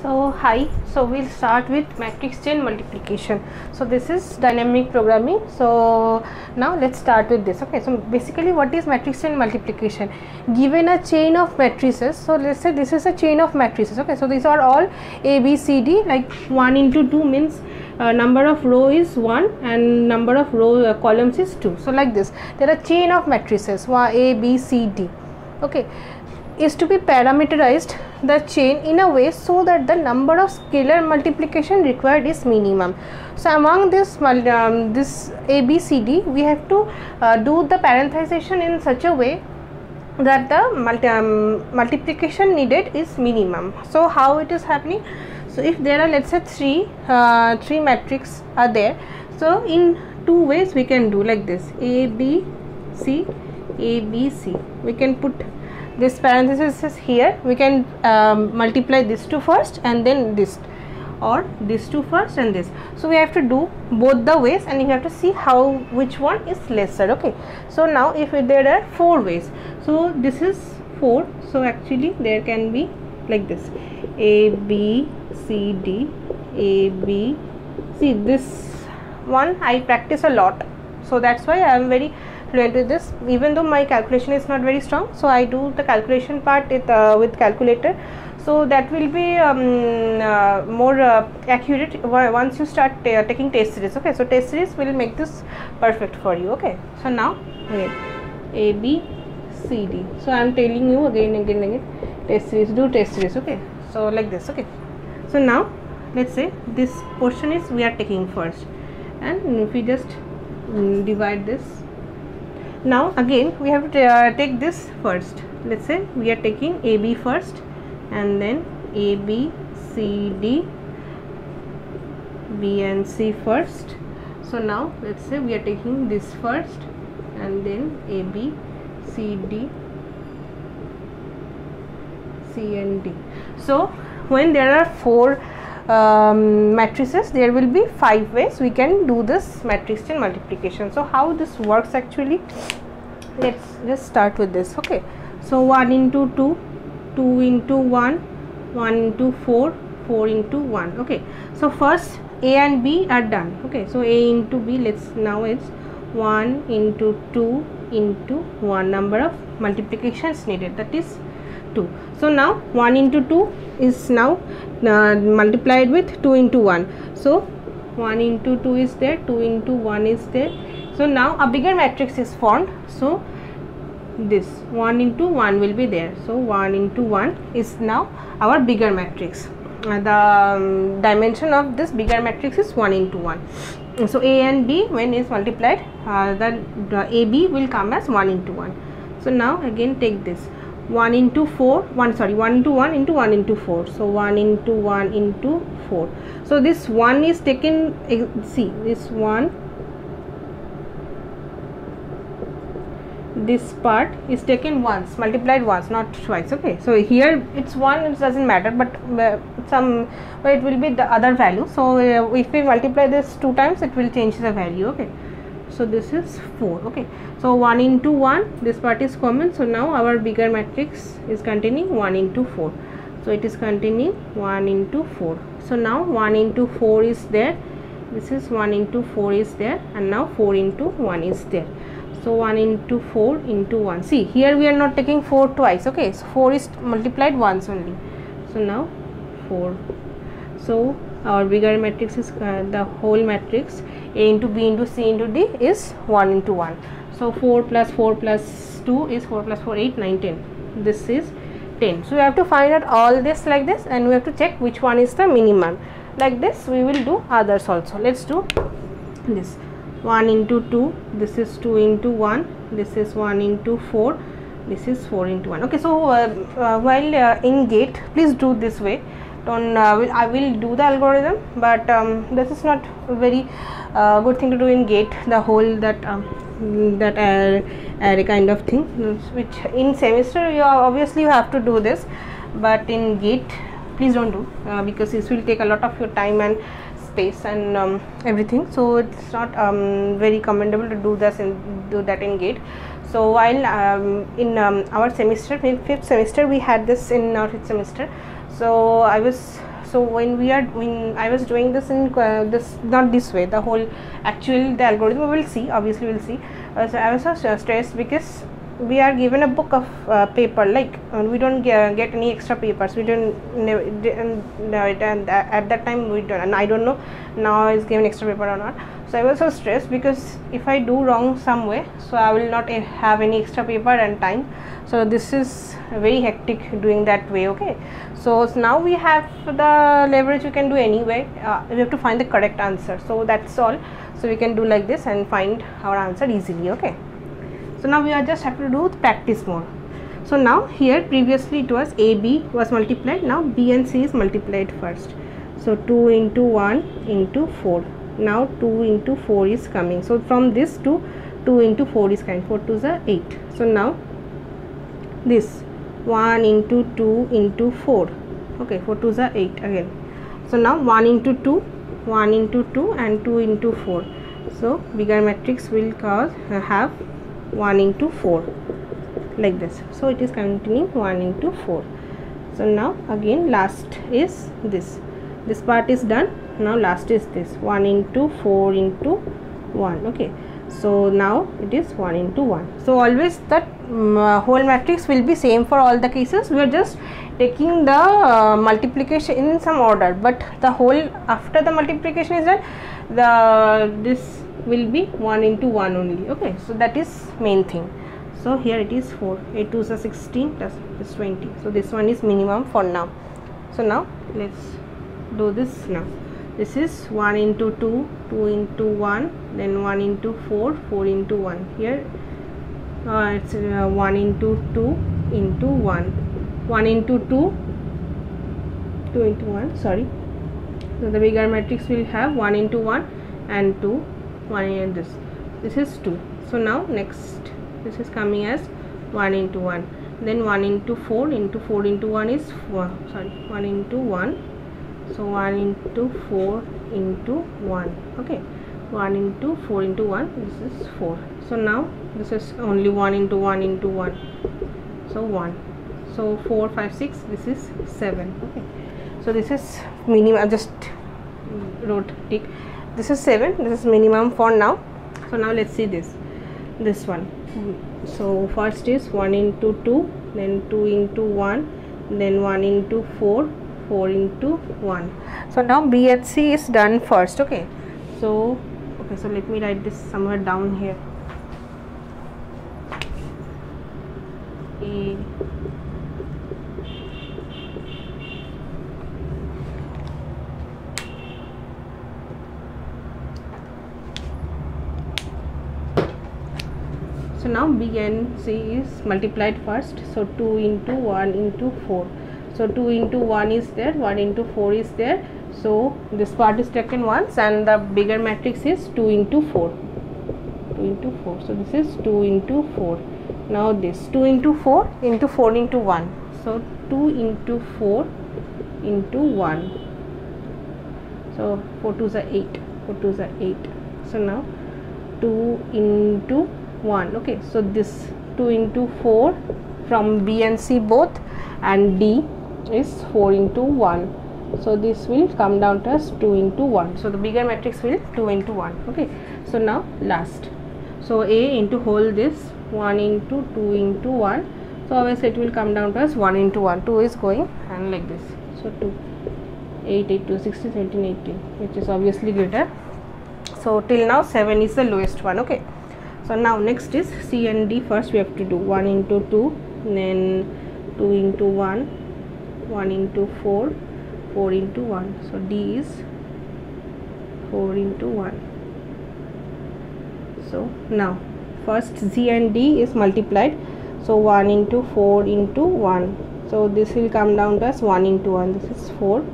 So hi, so we'll start with matrix chain multiplication. So this is dynamic programming. So now let's start with this. Okay, so basically what is matrix chain multiplication? Given a chain of matrices, so let's say this is a chain of matrices. Okay, so these are all A, B, C, D, like 1 into 2 means number of row is 1 and number of row columns is 2. So like this, there are chain of matrices A, B, C, D. Okay, is to be parameterized the chain in a way so that the number of scalar multiplication required is minimum. So among this A, B, C, D, we have to do the parenthesization in such a way that the multiplication needed is minimum. So how it is happening? So if there are, let's say, three matrices are there, so in two ways we can do like this: A, B, C, A, B, C. We can put this parenthesis is here. We can multiply this two first and then this, or this two first and this. So we have to do both the ways and you have to see which one is lesser. Okay, so now if there are four ways, so this is 4, so actually there can be like this: A, B, C, D, A, B, C. This one I practice a lot, so that's why I am very fluent with this, even though my calculation is not very strong. So I do the calculation part with calculator, so that will be more accurate once you start taking test series. Okay, so test series will make this perfect for you. Okay, so now again A, B, C, D. So I am telling you again test series, do test series. Okay, so like this. Okay, so now let's say this portion is we are taking first, and if we just divide this. Now again we have to take this first. Let's say we are taking A, B first, and then A, B, C, D, B and C first. So now let's say we are taking this first, and then A, B, C, D, C and D. So when there are four matrices, there will be 5 ways we can do this matrix chain multiplication. So how this works actually, let's just start with this. Okay, so 1 into 2, 2 into 1, 1 into 4, 4 into 1. Okay, so first A and B are done. Okay, so A into B, now it's 1 into 2 into 1 number of multiplications needed, that is 2. So now 1 into 2 is now multiplied with 2 into 1. So 1 into 2 is there, 2 into 1 is there. So now a bigger matrix is formed. So this 1 into 1 will be there. So 1 into 1 is now our bigger matrix. The dimension of this bigger matrix is 1 into 1. So A and B, when is multiplied, the AB will come as 1 into 1. So now again take this 1 into 1 into 1 into 1 into 4. So 1 into 1 into 4. So this 1 is taken, see this 1, this part is taken once, multiplied once, not twice. Okay, so here it's 1, it doesn't matter, but it will be the other value. So if we multiply this 2 times, it will change the value. Okay, so this is 4. Okay, so 1 into 1, this part is common. So now our bigger matrix is containing 1 into 4. So it is containing 1 into 4. So now 1 into 4 is there, this is 1 into 4 is there, and now 4 into 1 is there. So 1 into 4 into 1. See, here we are not taking 4 twice. Okay, so 4 is multiplied once only. So now 4. So our bigger matrix is the whole matrix A into B into C into D is 1 into 1. So 4 plus 4 plus 2 is 4 plus 4, 8, 9, 10. This is 10. So we have to find out all this like this, and we have to check which one is the minimum. Like this we will do others also. Let's do this. 1 into 2, this is 2 into 1, this is 1 into 4, this is 4 into 1. Okay, so while in gate, please do this way. Don't I will do the algorithm, but this is not a very good thing to do in gate, the whole that array kind of thing, which in semester you obviously you have to do this, but in gate please don't do, because this will take a lot of your time and space and everything. So it's not very commendable to do that in gate. So while in our semester, in 5th semester, we had this in our 5th semester. So I was So when I was doing this in this, not this way, the whole the algorithm we will see, obviously we'll see. So I was so stressed because we are given a book of paper, like we don't get any extra papers. We don't and at that time we don't, and I don't know now is given extra paper or not. So I was so stressed because if I do wrong some way, so I will not have any extra paper and time. So this is very hectic doing that way. Okay, so now we have the leverage, we can do anyway. We have to find the correct answer, so that's all. So we can do like this and find our answer easily. Okay, so now we are just have to do practice more. So now here previously it was AB was multiplied, now B and C is multiplied first. So 2 into 1 into 4. Now 2 into 4 is coming. So from this to 2 into 4 is coming. 4 2 is 8. So now this 1 into 2 into 4. Okay, 4 2 is 8 again. So now 1 into 2, 1 into 2 and 2 into 4. So bigger matrix will have 1 into 4 like this. So it is continuing 1 into 4. So now again last is this part is done. Now last is this 1 into 4 into 1. Okay, so now it is 1 into 1. So always that whole matrix will be same for all the cases. We are just taking the multiplication in some order, but the whole after the multiplication is done, this will be 1 into 1 only. Okay, so that is main thing. So here it is 4, 8 2 is 16 plus is 20. So this one is minimum for now. So now let's do this now. This is 1 into 2, 2 into 1, then 1 into 4, 4 into 1. Here it's 1 into 2 into 1, 1 into 2, 2 into 1, sorry. So the bigger matrix will have 1 into 1 and 2, 1 and this is 2. So now next this is coming as 1 into 1, then 1 into 4 into 4 into 1 is 1 into 1. So 1 into 4 into 1. Okay, 1 into 4 into 1, this is 4. So now this is only 1 into 1 into 1. So 1. So 4 5 6, this is 7. Okay, so this is minimum. I just wrote tick. This is 7, this is minimum for now. So now let's see this one. So first is 1 into 2, then 2 into 1, then 1 into 4, 4 into 1. So now B and C is done first. Okay, so let me write this somewhere down here. A so now B and C is multiplied first. So 2 into 1 into 4. So 2 into 1 is there, 1 into 4 is there. So this part is taken once, and the bigger matrix is 2 into 4. 2 into 4. So this is 2 into 4. Now this 2 into 4 into 4 into 1. So 2 into 4 into 1. So 4 2 is 8. 4 2 is 8. So now 2 into 1. Okay, so this 2 into 4 from B and C both, and D is 4 into 1. So this will come down to as 2 into 1. So the bigger matrix will 2 into 1. Okay, so now last. So A into whole this 1 into 2 into 1. So obviously it will come down to as 1 into 1. 2 is going and like this. So 2, 8, 8, 2, 16, 17, 18, which is obviously greater. So till now 7 is the lowest one. Okay, so now next is C and D. First we have to do 1 into 2, then 2 into 1, 1 into 4, 4 into 1. So D is 4 into 1. So now first Z and D is multiplied. So 1 into 4 into 1. So this will come down to as 1 into 1. This is 4.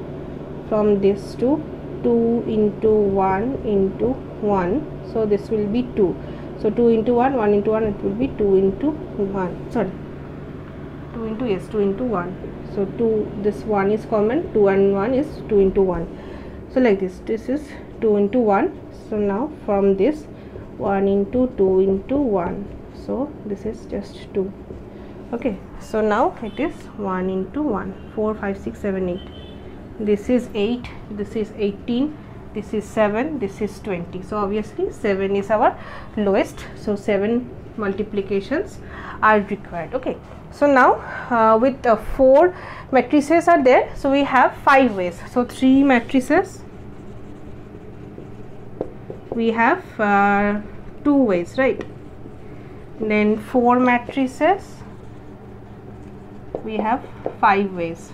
From this to 2 into 1 into 1. So this will be 2. So 2 into 1, 1 into 1, it will be 2 into 1. Sorry, 2 into, yes, 2 into 1. So 2, this 1 is common, 2 and 1 is 2 into 1. So like this is 2 into 1. So now from this 1 into 2 into 1. So this is just 2. Okay, so now it is 1 into 1, 4, 5, 6, 7, 8. this is 8, this is 18, this is 7, this is 20. So obviously 7 is our lowest, so 7 multiplications are required. Okay, so now with 4 matrices are there, so we have 5 ways. So 3 matrices, we have 2 ways, right? Then 4 matrices, we have 5 ways.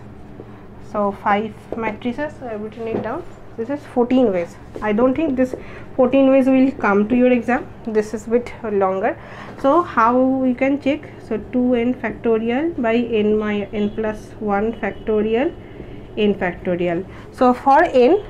So 5 matrices, I have written it down. This is 14 ways. I don't think this 14 ways will come to your exam. This is bit longer. So how you can check? So 2n factorial by n plus 1 factorial n factorial. So for n,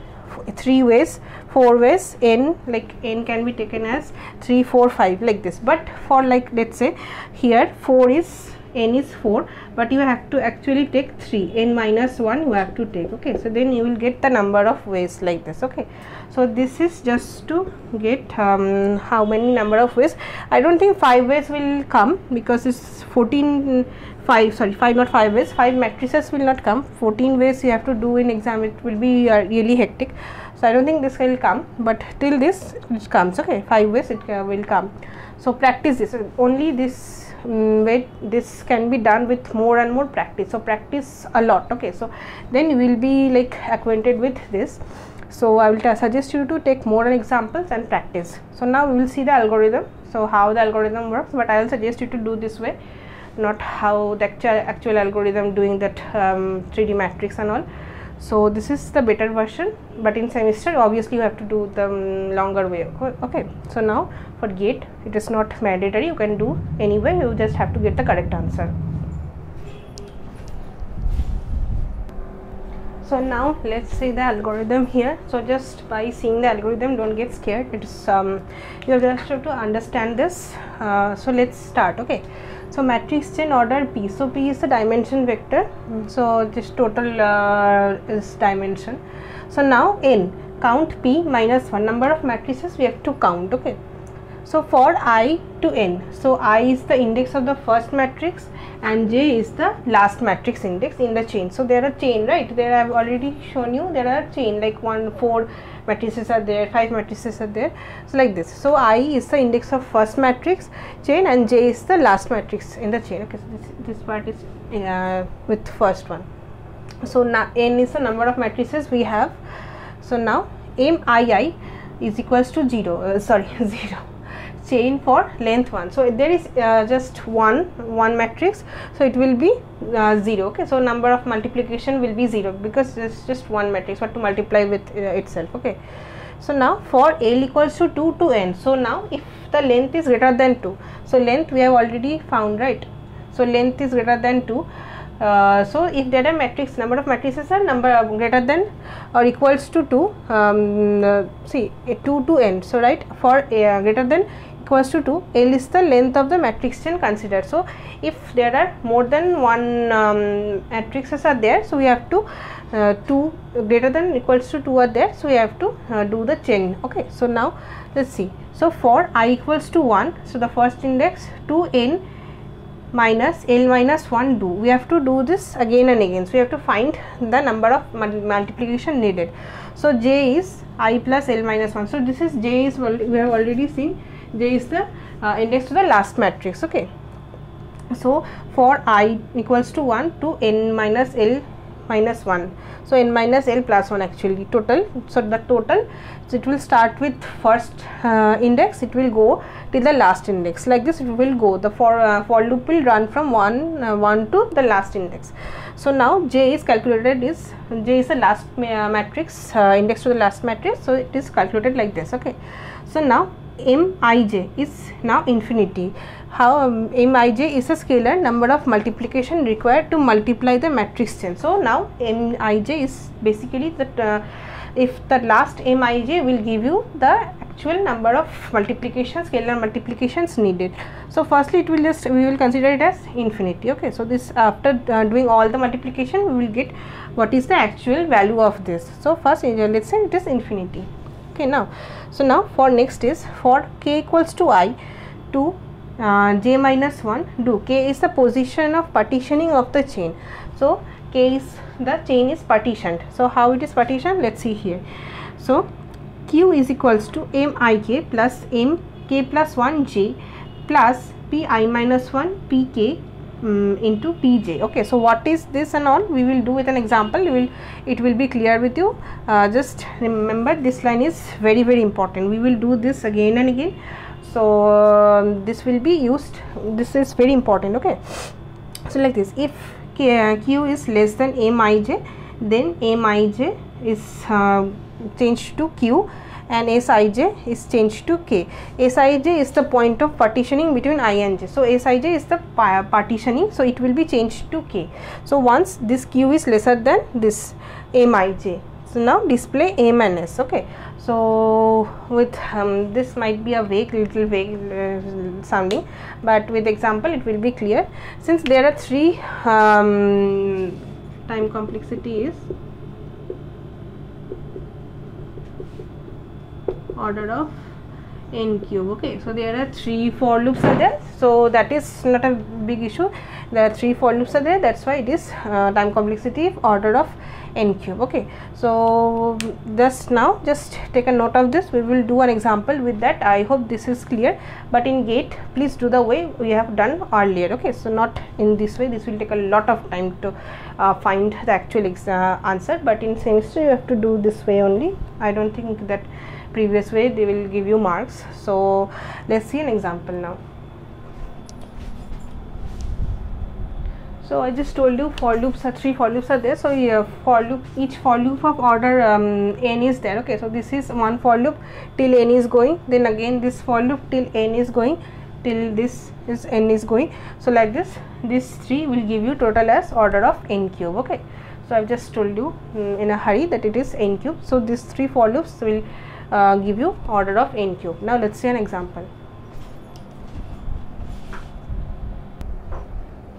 3 ways, 4 ways, n, like n can be taken as 3, 4, 5 like this. But for, like, let's say here 4 is, n is 4, but you have to actually take 3, n minus 1 you have to take. Okay, so then you will get the number of ways like this. Okay, so this is just to get how many number of ways. I don't think 5 ways will come, because it's 14, 5 not 5 ways, 5 matrices will not come. 14 ways you have to do in exam, it will be really hectic. So I don't think this will come, but till this it comes. Okay, 5 ways it will come. So practice this. Only this way this can be done with more and more practice. So practice a lot. Okay, so then you will be like acquainted with this. So I will suggest you to take more examples and practice. So now we will see the algorithm. So how the algorithm works, but I will suggest you to do this way, not how the actual algorithm doing that 3D matrix and all. So this is the better version, but in semester obviously you have to do the longer way. Okay, so now for GATE it is not mandatory, you can do anyway, you just have to get the correct answer. So now let's see the algorithm here. So just by seeing the algorithm, don't get scared. It's you just have to understand this. So let's start. Okay, so matrix chain order P. So P is the dimension vector. So this total is dimension. So now n, count P minus 1, number of matrices we have to count. Okay, so for I to n, so I is the index of the first matrix and j is the last matrix index in the chain. So there are chain, right? There I have already shown you, there are chain like 1, 4 matrices are there, 5 matrices are there. So like this. So I is the index of first matrix chain and j is the last matrix in the chain. Okay, so this part is with first one. So now n is the number of matrices we have. So now mii is equals to 0 chain for length 1. So there is just one matrix, so it will be 0. Okay, so number of multiplication will be 0 because it's just one matrix, but to multiply with itself. Okay, so now for L equals to 2 to n, so now if the length is greater than 2, so length we have already found, right? So length is greater than 2. So if there are matrix, number of matrices are greater than or equals to 2, see 2 to n. So right, for greater than equals to 2, L is the length of the matrix chain considered. So if there are more than one matrices are there, so we have to 2 greater than equals to 2 are there, so we have to do the chain. Okay, so now let's see. So for I equals to 1, so the first index to n minus L minus 1 do, we have to do this again and again. So we have to find the number of multiplication needed. So j is I plus L minus 1. So this is j is, we have already seen, j is the index to the last matrix. Okay, so for I equals to 1 to n minus L minus 1, so n minus L plus 1 actually total. So the total, so it will start with first index, it will go till the last index, like this it will go. The for loop will run from 1 to the last index. So now j is calculated, is j is the last matrix, index to the last matrix, so it is calculated like this. Okay, so now Mij is now infinity. How Mij is a scalar, number of multiplication required to multiply the matrix chain. So now Mij is basically that if the last Mij will give you the actual number of multiplications, scalar multiplications needed. So firstly it will just, we will consider it as infinity. Okay, so this after doing all the multiplication we will get what is the actual value of this. So first let's say it is infinity. Okay, now so now for next is for k equals to I to j minus 1 do, k is the position of partitioning of the chain. So k is the chain is partitioned. So how it is partitioned, let's see here. So Q is equals to Mik plus Mk plus 1 j plus Pi minus 1 Pk into Pj. Okay, so what is this and all we will do with an example. It will be clear with you. Just remember, this line is very important. We will do this again and again. So this will be used. This is very important. Okay, so like this, if Q is less than Mij, then Mij is changed to Q and Sij is changed to K. Sij is the point of partitioning between I and J. So Sij is the partitioning, so it will be changed to K. So once this Q is lesser than this Mij, so now display M and S. Okay, so with this might be a little vague sounding, but with example it will be clear. Since there are three, time complexity is order of n cube. Okay, so there are 3 for loops are there, so that is not a big issue. There are 3 for loops are there, that's why it is time complexity order of n cube. Okay, so just take a note of this. We will do an example with that. I hope this is clear, but in GATE please do the way we have done earlier. Okay, so not in this way, this will take a lot of time to find the actual answer, but in semester you have to do this way only. I don't think that previous way they will give you marks. So let's see an example now. So I just told you for loops are 3 for loops are there. So for loop, each for loop of order n is there. Okay, so this is one for loop till n is going, then again this for loop till n is going, till this is n is going. So like this, these 3 will give you total as order of n cube. Okay, so I've just told you in a hurry that it is n cube. So these 3 for loops will give you order of n cube. Now let's see an example.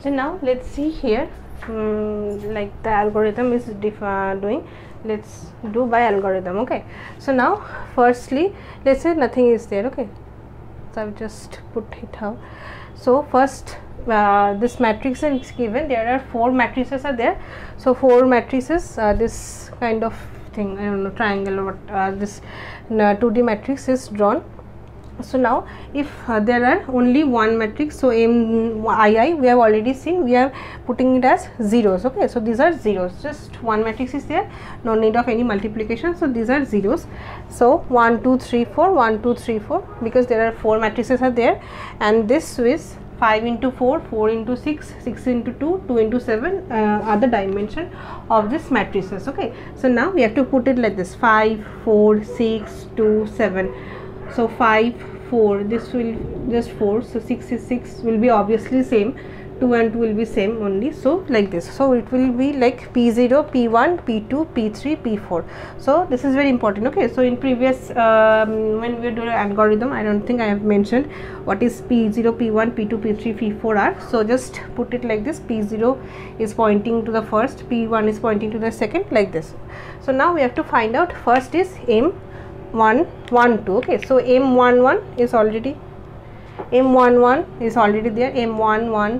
So now let's see here, like the algorithm is doing. Let's do by algorithm. Okay, so now firstly let's say nothing is there. Okay, so I've just put it out. So first this matrix is given. There are 4 matrices are there. So 4 matrices, this kind of thing, I don't know, triangle or what, this 2D matrix is drawn. So now if there are only one matrix, so MII we have already seen, we are putting it as zeros. Okay, so these are zeros, just one matrix is there, no need of any multiplication, so these are zeros. So 1 2 3 4 1 2 3 4, because there are 4 matrices are there, and this is 5 into 4, 4 into 6, 6 into 2, 2 into 7 are the dimension of this matrices. Okay, so now we have to put it like this: 5 4 6 2 7. So 5 4, this will just 4, so 6 is 6 will be obviously same, 2 and 2 will be same only. So like this, so it will be like P0 P1 P2 P3 P4. So this is very important. Okay, so in previous when we do an algorithm, I don't think I have mentioned what is P0 P1 P2 P3 P4 are. So just put it like this: P0 is pointing to the first, P1 is pointing to the second, like this. So now we have to find out, first is M1 1 2. Okay, so M11 is already there, M11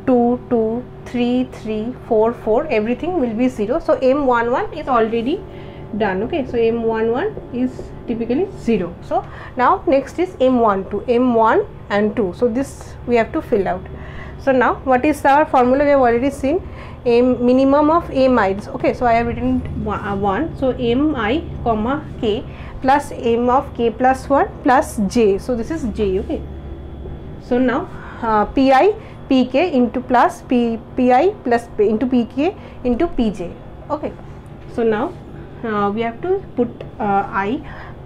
2 2 3 3 4 4, everything will be 0. So M11 is already done. Okay, so M11 is typically 0. So now next is M12, M1 and 2. So this we have to fill out. So now what is our formula? We have already seen M minimum of Mi's. Okay, so I have written 1. So Mi comma k plus M of k plus 1 plus j. So this is j. Okay, so now Pi Pk into plus Pi plus into Pk into Pj. Okay, so now we have to put I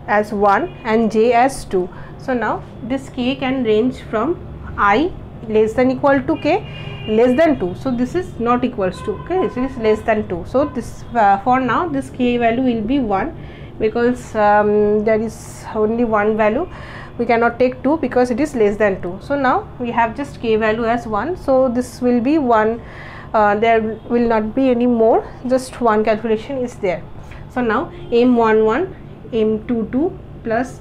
as 1 and j as 2. So now this k can range from I less than equal to k less than 2. So this is not equals to, okay, this is less than 2. So this for now this k value will be 1, because there is only one value, we cannot take 2 because it is less than 2. So now we have just k value as 1, so this will be 1, there will not be any more, just one calculation is there. So now M11 M22 plus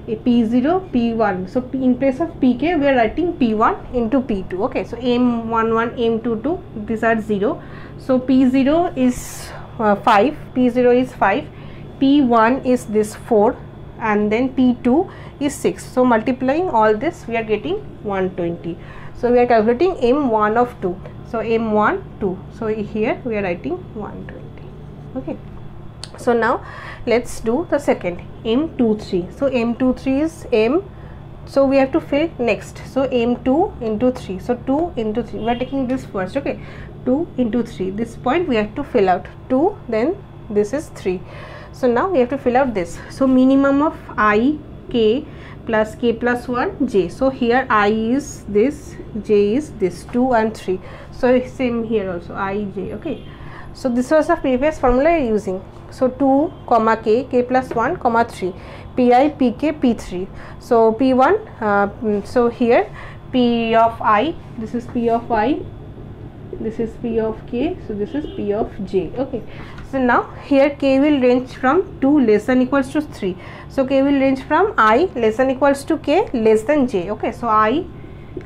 P0, P1. So in place of Pk, we are writing P1 into P2. Okay, so M11, M22, these are 0. So P0 is 5, P0 is 5, P1 is this 4, and then P2 is 6. So multiplying all this, we are getting 120. So we are calculating M1 of 2. So M1, 2. So here we are writing 120. Okay. So now let's do the second, M23. So M23 is M. So we have to fill next. So M2 into 3. So 2 into 3. We are taking this first. Okay. 2 into 3. This point we have to fill out 2. Then this is 3. So now we have to fill out this. So minimum of I, K plus K plus 1, J. So here I is this, J is this, 2 and 3. So same here also, I, J. Okay. So this was the previous formula using. So 2 comma K, K plus 1 comma 3, Pi, Pk, P3. So P1, so here P of I, this is P of I, this is P of K, so this is P of J. Okay. So now here K will range from 2 less than equals to 3. So K will range from I less than equals to K less than J. Okay. So I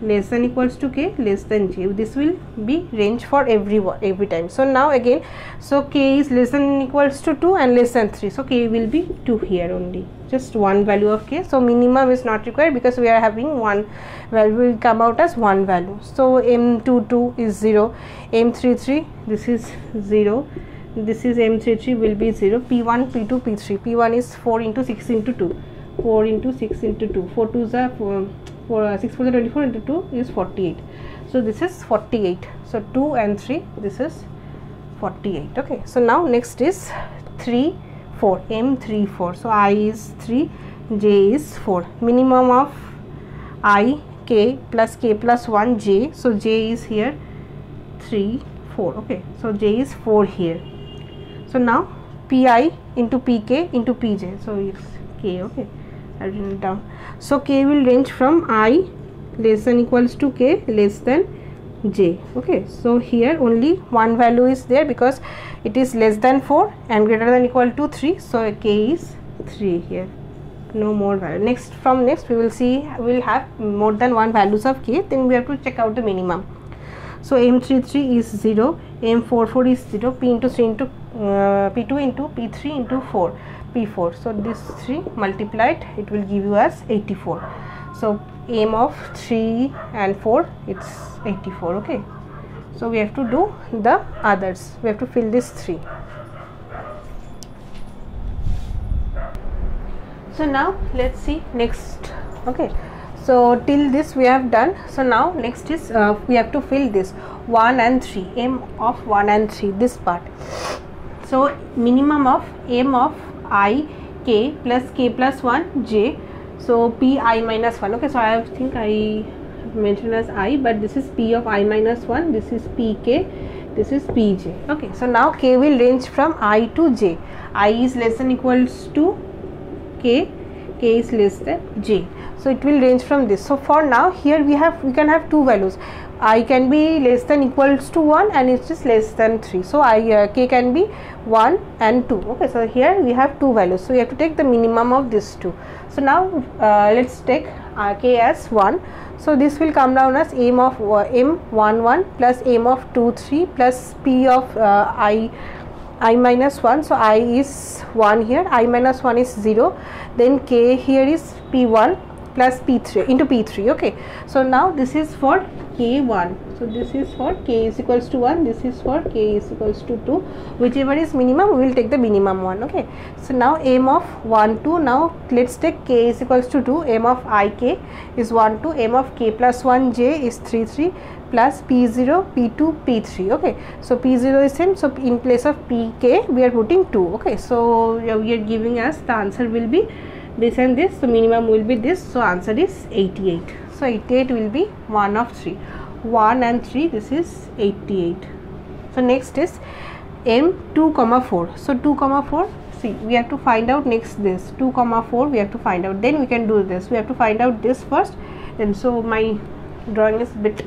less than equals to K less than J. This will be range for every time. So now again, so K is less than equals to 2 and less than 3. So K will be 2 here only, just one value of K. So minimum is not required because we are having one value, will come out as one value. So M22 is 0, M33 this is 0, this is M33 will be 0, P1, P2, P3. P1 is 4 into 6 into 2, 4 into 6 into 2, 4 2s are 6 4 24 into 2 is 48. So this is 48. So 2 and 3, this is 48. Okay. So now next is 3, 4, M34. So I is 3, J is 4. Minimum of I, K plus K plus 1, J. So J is here 3, 4. Okay. So J is 4 here. So now Pi into Pk into Pj. So it's K. Okay. I've written it down. So K will range from I less than equals to K less than J. Okay. So here only one value is there because it is less than 4 and greater than equal to 3. So K is 3 here. No more value. Next, from next we will see, we will have more than one values of K. Then we have to check out the minimum. So M33 is 0, M44 is 0, P into 3 into P2 into P3 into 4, P4. So this 3 multiplied, it will give you as 84. So M of 3 and 4, it's 84. Okay. So we have to do the others. We have to fill this 3. So now let's see next. Okay. So till this we have done. So now next is we have to fill this 1 and 3, M of 1 and 3, this part. So minimum of M of I, K plus K plus 1, J. So Pi minus 1. Okay, so I think I mentioned as I, but this is P of I minus 1, this is Pk, this is Pj. Okay, so now K will range from I to J. I is less than equals to K, K is less than J. So it will range from this. So for now here we can have two values. I can be less than equals to 1 and it is less than 3. So K can be 1 and 2. Okay, so here we have two values. So we have to take the minimum of these two. So now let's take K as 1. So this will come down as M of M11 plus M of 2, 3 plus P of I minus 1. So I is 1 here, I minus 1 is 0. Then K here is P1 plus P3 into P3. Okay, so now this is for K1. So this is for K is equals to 1, this is for K is equals to 2. Whichever is minimum, we will take the minimum one. Okay, so now M of 1, 2. Now let's take K is equals to 2. M of IK is 1, 2. M of K plus 1 J is 3, 3 plus P0, P2, P3. Okay, so P0 is same. So in place of Pk, we are putting 2. Okay, so we are giving us the answer will be this and this. So minimum will be this. So answer is 88. So 88 will be 1 of 3. 1 and 3, this is 88. So next is M2 comma 4. So 2 comma 4, see, we have to find out next this 2 comma 4 we have to find out, then we can do this. We have to find out this first, then so my drawing is bit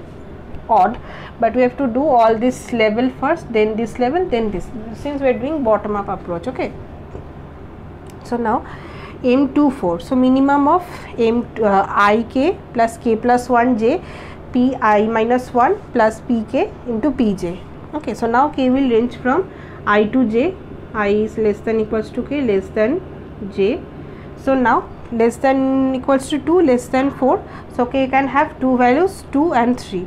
odd, but we have to do all this level first, then this level, then this, since we are doing bottom up approach. Okay, so now M24. So minimum of ik plus k plus 1j pi minus 1 plus pk into pj. Okay, so now k will range from I to j. I is less than equals to k, less than j. So now less than equals to 2, less than 4. So k can have two values, 2 and 3.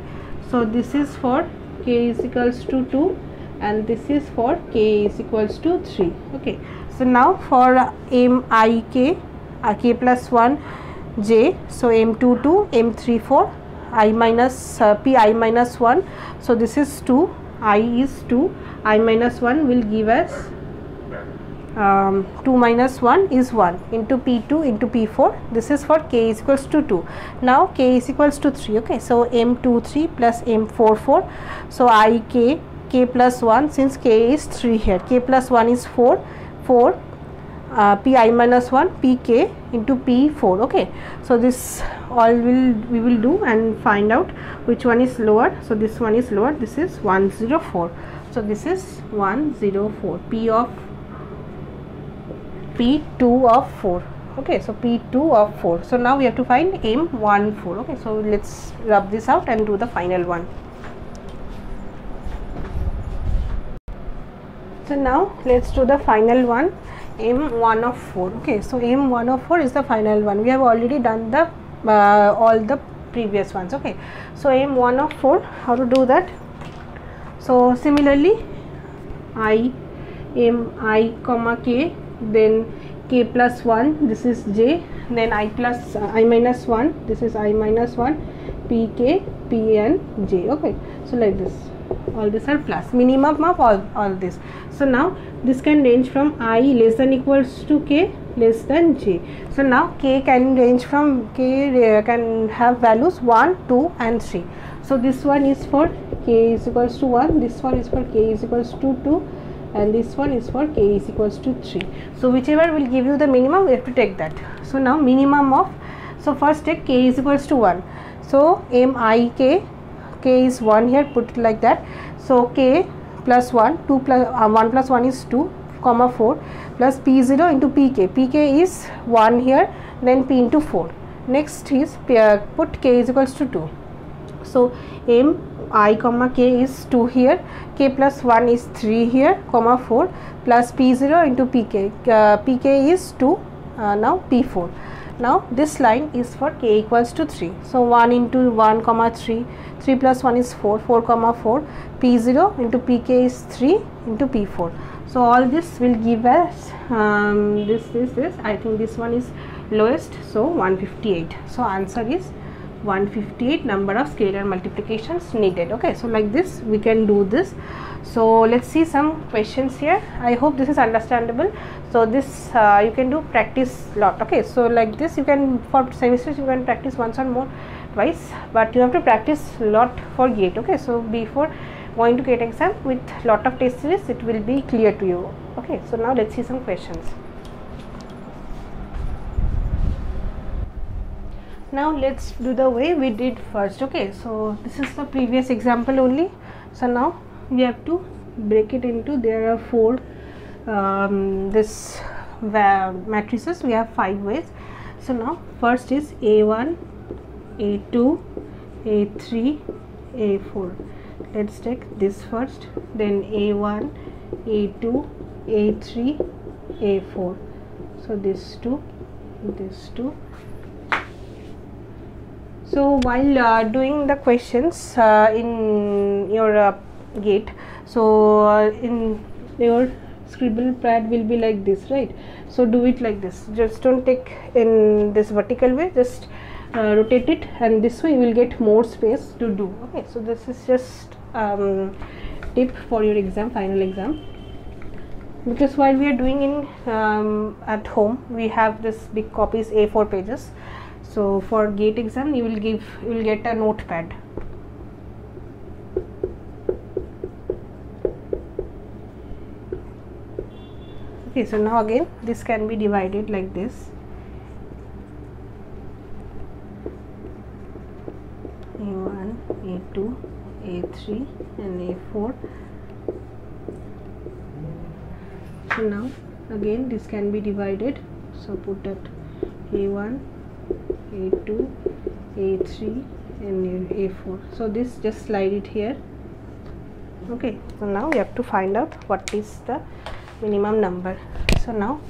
So this is for k is equals to 2 and this is for k is equals to 3. Okay, so now for mik k plus 1 j, so m22 m34 I minus pi minus 1. So this is 2, I is 2, I minus 1 will give us 2 minus 1 is 1 into p2 into p4. This is for k is equals to 2. Now k is equals to 3. Okay, so m23 plus m44. So I k plus 1, since k is 3 here, k plus 1 is 4 pi minus 1 pk into p4. Okay, so this all we will do and find out which one is lower. So this one is lower, this is 104. So this is 104, p2 of 4. Okay, so p2 of 4. So now we have to find m14. Okay, so let's rub this out and do the final one. So now let's do the final one, m1 of 4. Okay, so m1 of 4 is the final one. We have already done the all the previous ones. Okay, so m1 of 4, how to do that? So similarly, I comma k, then k plus 1, this is j, then I plus I minus 1, this is I minus 1, pk, p and j. Okay, so like this, all these are plus, minimum of all this. So now this can range from I less than equals to k less than j. So now k can range from k can have values 1, 2 and 3. So this one is for k is equals to 1, this one is for k is equals to 2 and this one is for k is equals to 3. So whichever will give you the minimum, we have to take that. So now minimum of, so first take k is equals to 1. So mik, k is 1 here, put it like that. So k plus 1, 2 plus 1 plus 1 is 2 comma 4 plus p0 into pk is 1 here, then p into 4. Next is put k is equals to 2. So I comma k is 2 here, k plus 1 is 3 here comma 4 plus p0 into pk is 2, now p4. Now this line is for k equals to 3. So 1 into 1 comma 3, 3 plus 1 is 4, 4 comma 4, p0 into pk is 3 into p4. So all this will give us this I think this one is lowest, so 158. So answer is 158 number of scalar multiplications needed. Okay, so like this we can do this. So let's see some questions here. I hope this is understandable. So this you can do practice lot. Okay, so like this you can, for semesters you can practice once or more twice, but you have to practice lot for GATE. Okay, so before going to GATE exam with lot of test series, it will be clear to you. Okay, so now let's see some questions. Now let's do the way we did first. Okay, so this is the previous example only. So now we have to break it into, there are 4 matrices. We have 5 ways. So now first is A1, A2, A3, A4. Let's take this first, then A1, A2, A3, A4. So this 2, this 2. So while doing the questions in your GATE, so in your scribble pad will be like this, right? So do it like this, just don't take in this vertical way, just rotate it, and this way you will get more space to do. Okay, so this is just tip for your exam, final exam, because while we are doing in at home, we have this big copies, A4 pages. So for GATE exam you will get a notepad. Okay, so now again this can be divided like this. A1, A2, A3 and A4. So now again this can be divided. So put that A1, A2, A3 and A4. So this just slide it here. Okay, so now we have to find out what is the minimum number. So now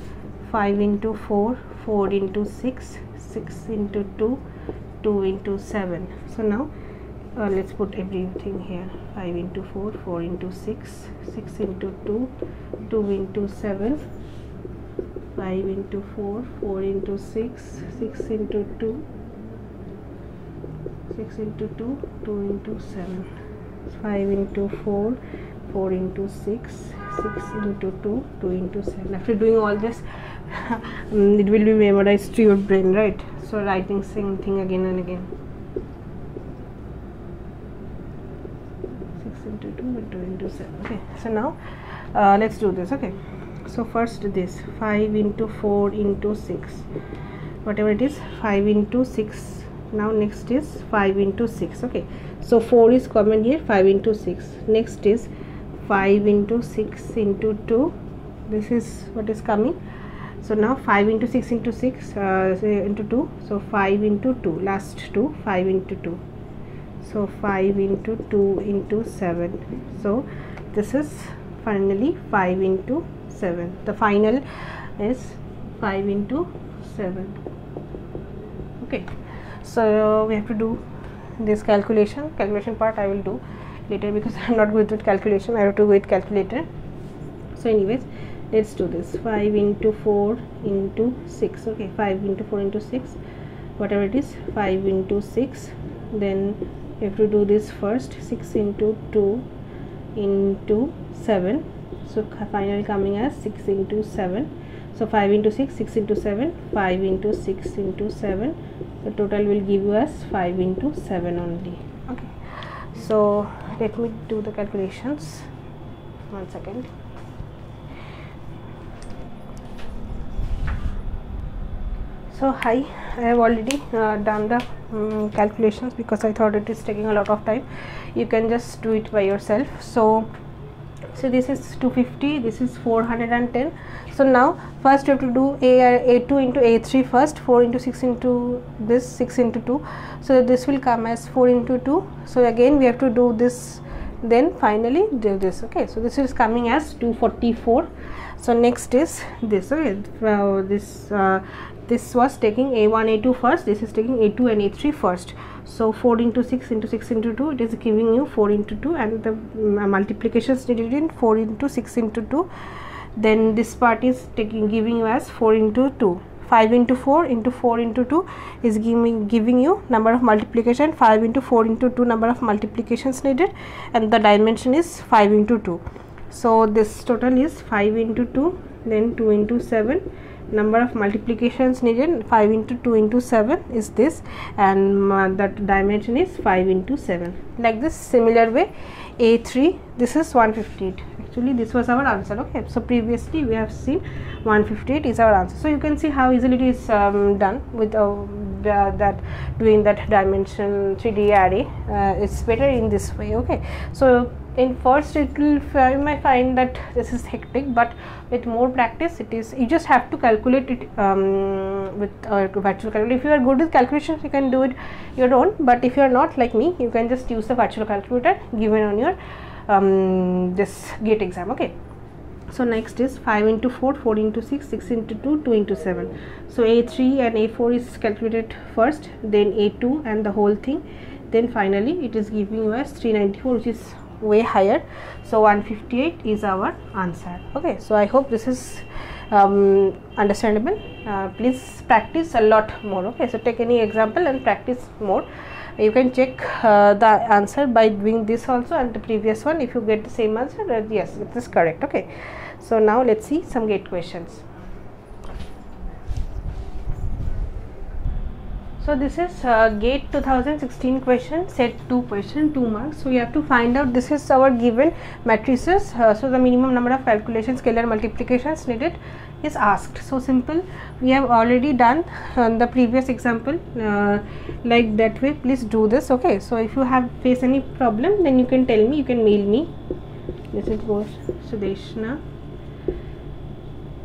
5 into 4, 4 into 6, 6 into 2, 2 into 7. So now let's put everything here. 5 into 4, 4 into 6, 6 into 2, 2 into 7, 5 into 4, 4 into 6, 6 into 2, 6 into 2, 2 into 7, 5 into 4, 4 into 6, 6 into 2, 2 into 7. After doing all this, it will be memorized to your brain, right? So writing same thing again and again. 6 into 2 and 2 into 7. Okay, so now let's do this. Okay, so first this 5 into 4 into 6, whatever it is, 5 into 6. Now next is 5 into 6. Okay, so 4 is common here, 5 into 6. Next is 5 into 6 into 2. This is what is coming. So now 5 into 6 into 6 into 2. So 5 into 2, last 2, 5 into 2. So 5 into 2 into 7. So this is finally 5 into 7. The final is 5 into 7. Okay, so we have to do this calculation part I will do later, because I am not good with calculation. I have to go with calculator. So anyways, let's do this. 5 into 4 into 6. Okay, 5 into 4 into 6, whatever it is, 5 into 6. Then you have to do this first. 6 into 2 into 7. So finally coming as 6 into 7. So 5 into 6, 6 into 7, 5 into 6 into 7. The total will give you as 5 into 7 only. Okay, so let me do the calculations. 1 second. So hi, I have already done the calculations, because I thought it is taking a lot of time. You can just do it by yourself. So this is 250, this is 410. So now first you have to do A2 into A3 first. 4 into 6 into this, 6 into 2. So this will come as 4 into 2. So again we have to do this, then finally do this. Okay, so this is coming as 244. So next is this. Okay, this was taking A1, A2 first. This is taking A2 and A3 first. So 4 into 6 into 6 into 2, it is giving you 4 into 2, and the multiplications needed in 4 into 6 into 2. Then this part is giving you as 4 into 2. 5 into 4 into 4 into 2 is giving you number of multiplication. 5 into 4 into 2 number of multiplications needed, and the dimension is 5 into 2. So this total is 5 into 2, then 2 into 7. Number of multiplications needed, 5 into 2 into 7 is this, and that dimension is 5 into 7. Like this, similar way A3, this is 158. Actually this was our answer. Okay, so previously we have seen 158 is our answer. So you can see how easily it is done with that doing that dimension 3D array. It's better in this way. Okay, so in first it will, you might find that this is hectic, but with more practice it is, you just have to calculate it with virtual calculator. If you are good with calculations, you can do it your own, but if you are not like me, you can just use the virtual calculator given on your this GATE exam. Okay, so next is 5 into 4, 4 into 6, 6 into 2, 2 into 7. So A3 and A4 is calculated first, then A2 and the whole thing, then finally it is giving you as 394, which is way higher. So 158 is our answer. Okay, so I hope this is understandable. Please practice a lot more. Okay, so take any example and practice more. You can check the answer by doing this also and the previous one. If you get the same answer, yes, it is correct. Okay, so now let's see some GATE questions. So this is GATE 2016 question, set 2 question, 2 marks. So we have to find out, this is our given matrices. So the minimum number of calculations, scalar multiplications needed is asked. So simple, we have already done the previous example like that way. Please do this. Okay, so if you have face any problem, then you can tell me, you can mail me. This is goes Sudeshna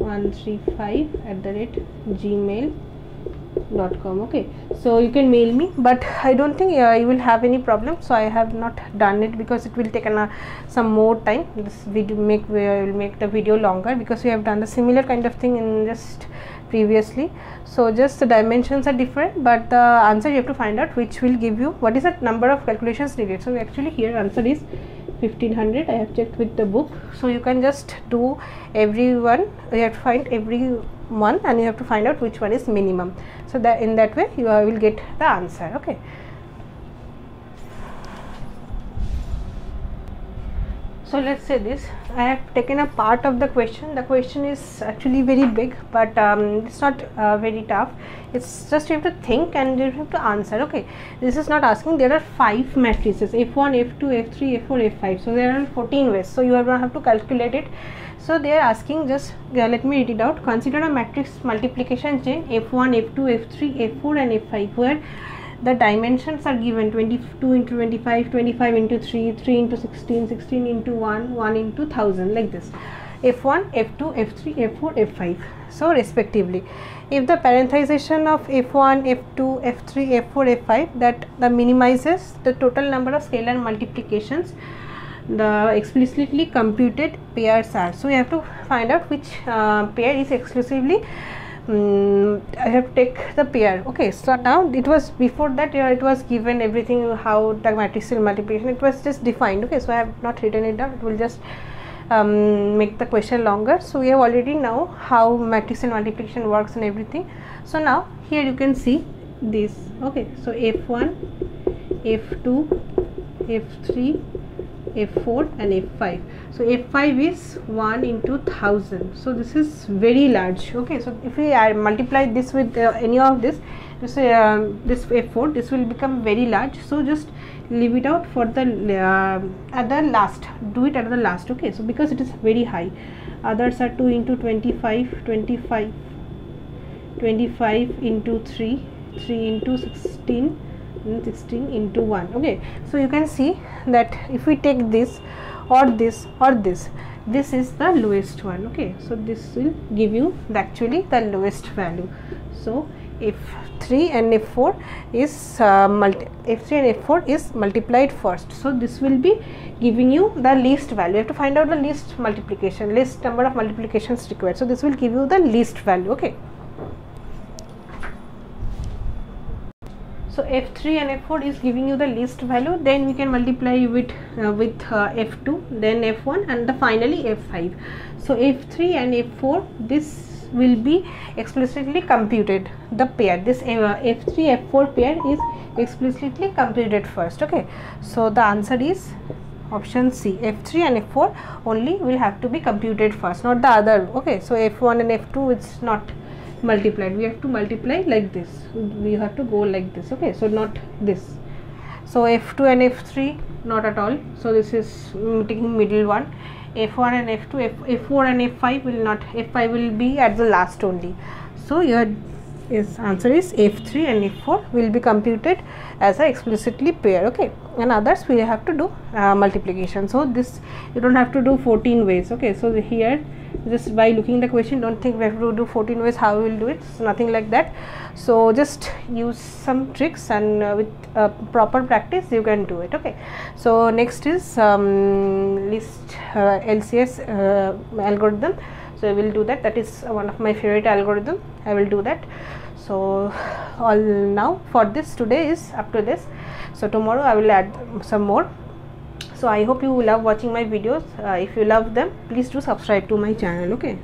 135@gmail.com. okay, so you can mail me, but I don't think you will have any problem, so I have not done it because it will take some more time. This video will make the video longer because we have done the similar kind of thing in just previously. So just the dimensions are different, but the answer you have to find out, which will give you what is the number of calculations needed. So actually here answer is 1500. I have checked with the book, so you can just do every one. You have to find every one and you have to find out which one is minimum, so that in that way you will get the answer. Okay, so let's say this, I have taken a part of the question. The question is actually very big, but it's not very tough. It's just you have to think and you have to answer. Okay, this is not asking. There are 5 matrices, F1, F2, F3, F4, F5. So there are 14 ways, so you have to calculate it. So they are asking, just let me read it out. Consider a matrix multiplication chain F1, F2, F3, F4 and F5 where the dimensions are given 22 into 25, 25 into 3, 3 into 16, 16 into 1, 1 into 1000, like this. F1, F2, F3, F4, F5, so respectively. If the parenthesization of F1, F2, F3, F4, F5 that minimizes the total number of scalar multiplications the explicitly computed pairs are. So you have to find out which pair is exclusively I have to take the pair. Okay, so now it was before that it was given everything, how the matrix multiplication, it was just defined. Okay, so I have not written it down, it will just make the question longer. So we have already know how matrix multiplication works and everything. So now here you can see this. Okay, so F1, F2, F3, F4 and F5. So F5 is 1 into 1000, so this is very large. Okay, so if we multiply this with any of this F4, this will become very large. So just leave it out for the at the last, do it at the last. Okay, so because it is very high, others are 2 into 25, 25, 25 into 3, 3 into 16 and 16 into 1. Okay, so you can see that if we take this or this or this is the lowest one. Okay, so this will give you actually the lowest value. So F3 and F4 is F3 and F4 is multiplied first, so this will be giving you the least value. You have to find out the least multiplication, least number of multiplications required, so this will give you the least value. Okay, so F3 and F4 is giving you the least value, then we can multiply with F2, then F1 and finally F5. So F3 and F4, this will be explicitly computed, the pair, this F3 F4 pair is explicitly computed first. Okay, so the answer is option C, F3 and F4 only will have to be computed first, not the other. Okay, so F1 and F2 it's not multiplied, we have to multiply like this, we have to go like this. Okay, so not this. So F2 and F3 not at all, so this is taking middle one. F1 and F2, F4 and F5 will not, F5 will be at the last only. So your answer is F3 and F4 will be computed as a explicitly pair. Okay, and others we have to do multiplication. So this you don't have to do 14 ways. Okay, so here just by looking the question, don't think we have to do 14 ways, how we will do it, it's nothing like that. So just use some tricks and with proper practice you can do it. Okay, so next is list LCS algorithm. So I will do that, that is one of my favorite algorithm, I will do that. So all now for this today is up to this, so tomorrow I will add some more. So I hope you love watching my videos. If you love them, please do subscribe to my channel. Okay,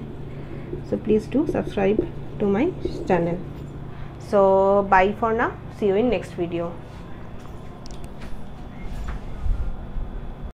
so please do subscribe to my channel. So bye for now, see you in next video.